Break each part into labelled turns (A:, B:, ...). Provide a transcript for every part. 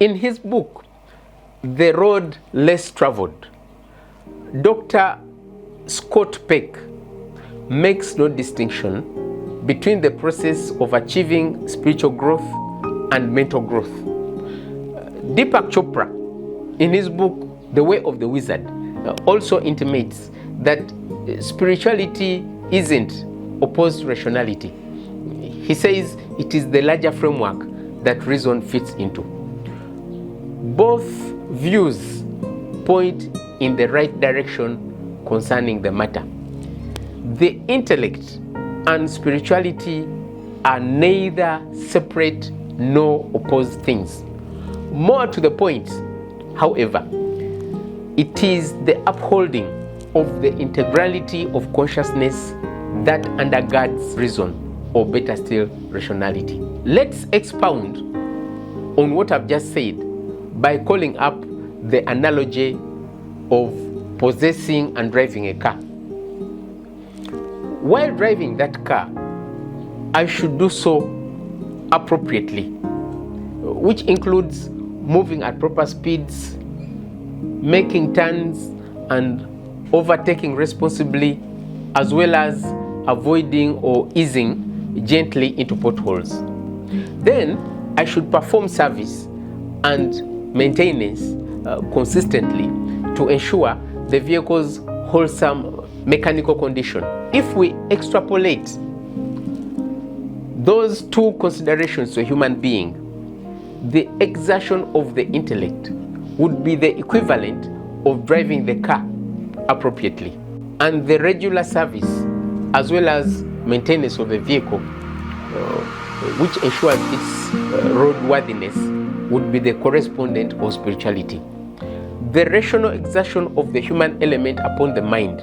A: In his book, The Road Less Traveled, Dr. Scott Peck makes no distinction between the process of achieving spiritual growth and mental growth. Deepak Chopra, in his book, The Way of the Wizard, also intimates that spirituality isn't opposed to rationality. He says it is the larger framework that reason fits into. Both views point in the right direction concerning the matter. The intellect and spirituality are neither separate nor opposed things. More to the point, however, it is the upholding of the integrality of consciousness that undergirds reason, or better still, rationality. Let's expound on what I've just said by calling up the analogy of possessing and driving a car. While driving that car, I should do so appropriately, which includes moving at proper speeds, making turns, and overtaking responsibly, as well as avoiding or easing gently into potholes. Then I should perform service and maintenance consistently to ensure the vehicle's wholesome mechanical condition. If we extrapolate those two considerations to a human being, the exertion of the intellect would be the equivalent of driving the car appropriately, and the regular service as well as maintenance of the vehicle, which ensures its roadworthiness, would be the correspondent of spirituality. The rational exertion of the human element upon the mind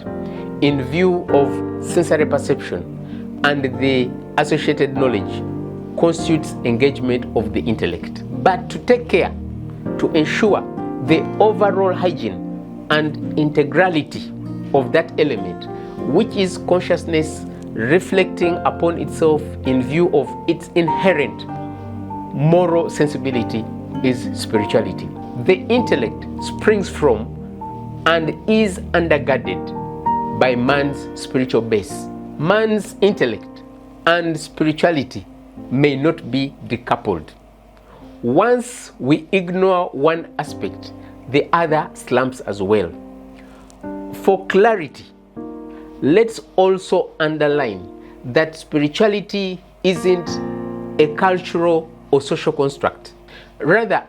A: in view of sensory perception and the associated knowledge constitutes engagement of the intellect. But to take care to ensure the overall hygiene and integrality of that element, which is consciousness reflecting upon itself in view of its inherent moral sensibility, is spirituality. The intellect springs from and is undergirded by man's spiritual base. Man's intellect and spirituality may not be decoupled. Once we ignore one aspect, the other slumps as well. For clarity, let's also underline that spirituality isn't a cultural or social construct. Rather,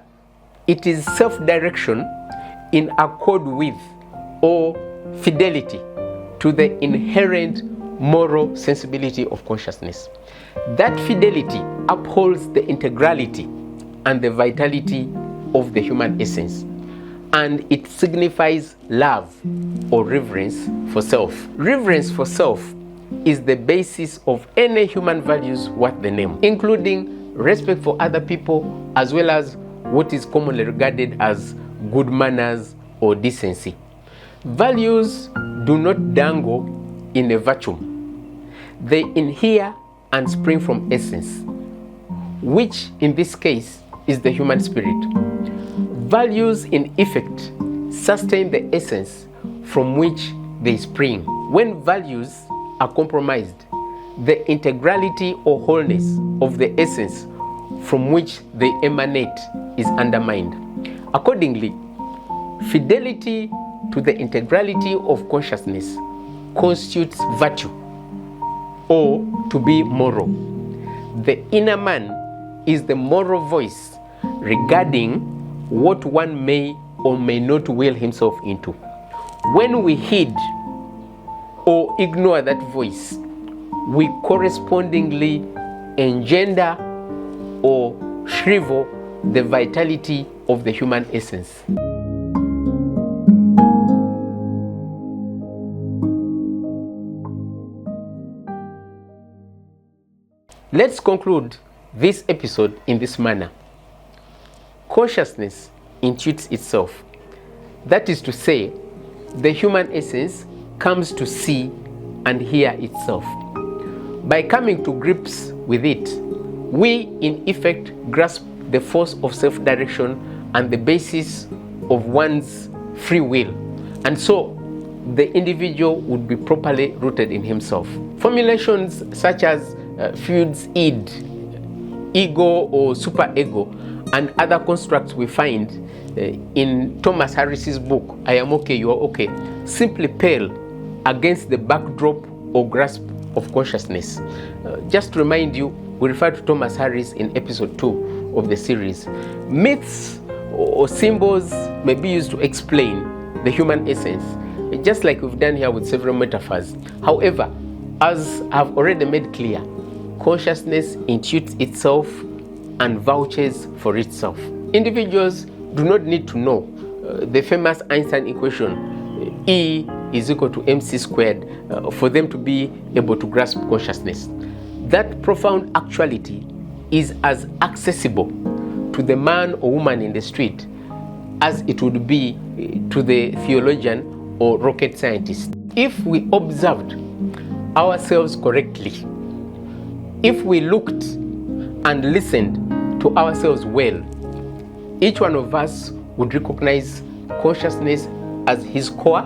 A: it is self-direction in accord with or fidelity to the inherent moral sensibility of consciousness. That fidelity upholds the integrality and the vitality of the human essence, and it signifies love or reverence for self. Reverence for self is the basis of any human values worth the name, including respect for other people, as well as what is commonly regarded as good manners or decency. Values do not dangle in a vacuum. They inhere and spring from essence, which in this case is the human spirit. Values in effect sustain the essence from which they spring. When values are compromised, the integrality or wholeness of the essence from which they emanate is undermined. Accordingly, fidelity to the integrality of consciousness constitutes virtue, or to be moral. The inner man is the moral voice regarding what one may or may not will himself into. When we heed or ignore that voice, we correspondingly engender or shrivel the vitality of the human essence. Let's conclude this episode in this manner. Consciousness intuits itself. That is to say, the human essence comes to see and hear itself. By coming to grips with it, we in effect grasp the force of self-direction and the basis of one's free will. And so the individual would be properly rooted in himself. Formulations such as Freud's id, ego or superego, and other constructs we find in Thomas Harris's book, I Am Okay, You Are Okay, simply pale against the backdrop or grasp of consciousness. Just to remind you, we refer to Thomas Harris in episode 2 of the series. Myths or symbols may be used to explain the human essence, just like we've done here with several metaphors. However, as I've already made clear, consciousness intuits itself and vouches for itself. Individuals do not need to know the famous Einstein equation, E is equal to mc squared, for them to be able to grasp consciousness. That profound actuality is as accessible to the man or woman in the street as it would be to the theologian or rocket scientist. If we observed ourselves correctly, if we looked and listened to ourselves well, each one of us would recognize consciousness as his core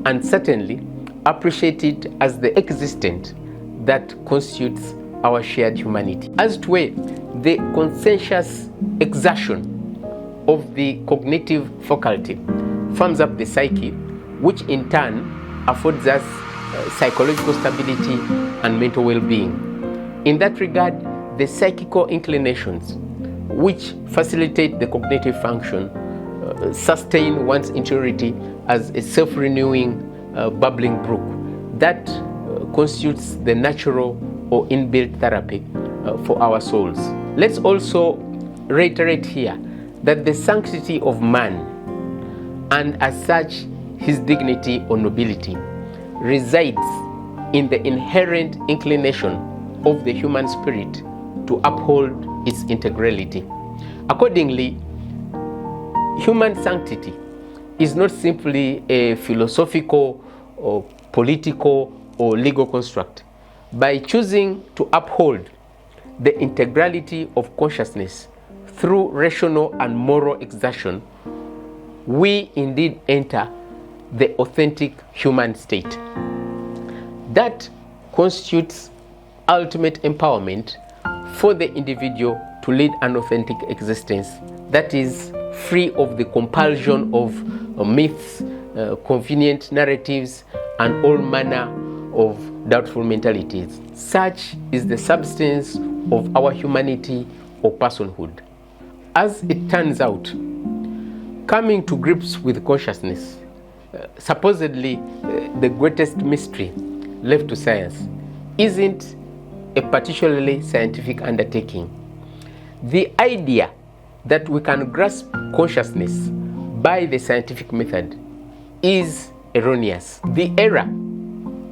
A: and certainly appreciate it as the existent that constitutes our shared humanity. As to where the conscientious exertion of the cognitive faculty firms up the psyche, which in turn affords us psychological stability and mental well-being. In that regard, the psychical inclinations which facilitate the cognitive function sustain one's interiority as a self-renewing bubbling brook that constitutes the natural or inbuilt therapy for our souls. Let's also reiterate here that the sanctity of man, and as such his dignity or nobility, resides in the inherent inclination of the human spirit to uphold its integrality. Accordingly, human sanctity is not simply a philosophical or political or legal construct. By choosing to uphold the integrality of consciousness through rational and moral exertion, we indeed enter the authentic human state. That constitutes ultimate empowerment for the individual to lead an authentic existence that is free of the compulsion of myths, convenient narratives, and all manner of doubtful mentalities. Such is the substance of our humanity or personhood. As it turns out, coming to grips with consciousness, supposedly the greatest mystery left to science, isn't a particularly scientific undertaking. The idea that we can grasp consciousness by the scientific method is erroneous. The error,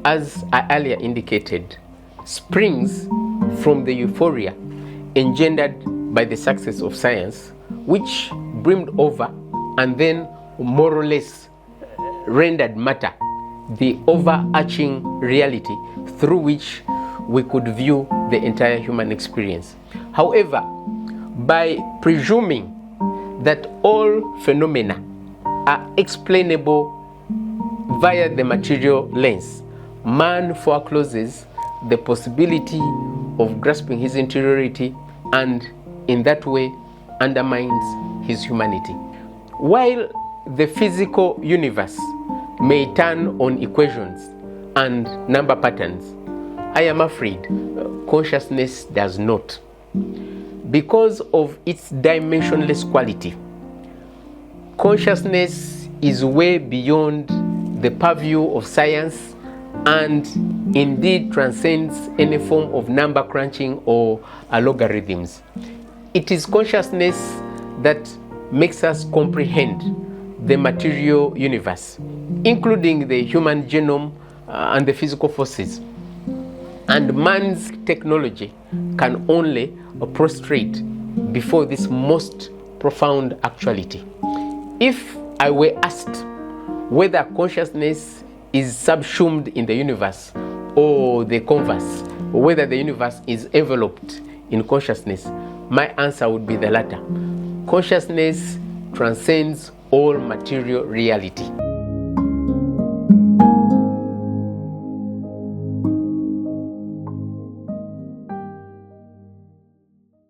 A: as I earlier indicated, springs from the euphoria engendered by the success of science, which brimmed over and then more or less rendered matter the overarching reality through which we could view the entire human experience. However, by presuming that all phenomena are explainable via the material lens, man forecloses the possibility of grasping his interiority and in that way undermines his humanity. While the physical universe may turn on equations and number patterns, I am afraid consciousness does not. Because of its dimensionless quality, consciousness is way beyond the purview of science and indeed transcends any form of number crunching or logarithms. It is consciousness that makes us comprehend the material universe, including the human genome and the physical forces. And man's technology can only prostrate before this most profound actuality. If I were asked whether consciousness is subsumed in the universe or the converse, or whether the universe is enveloped in consciousness, my answer would be the latter. Consciousness transcends all material reality.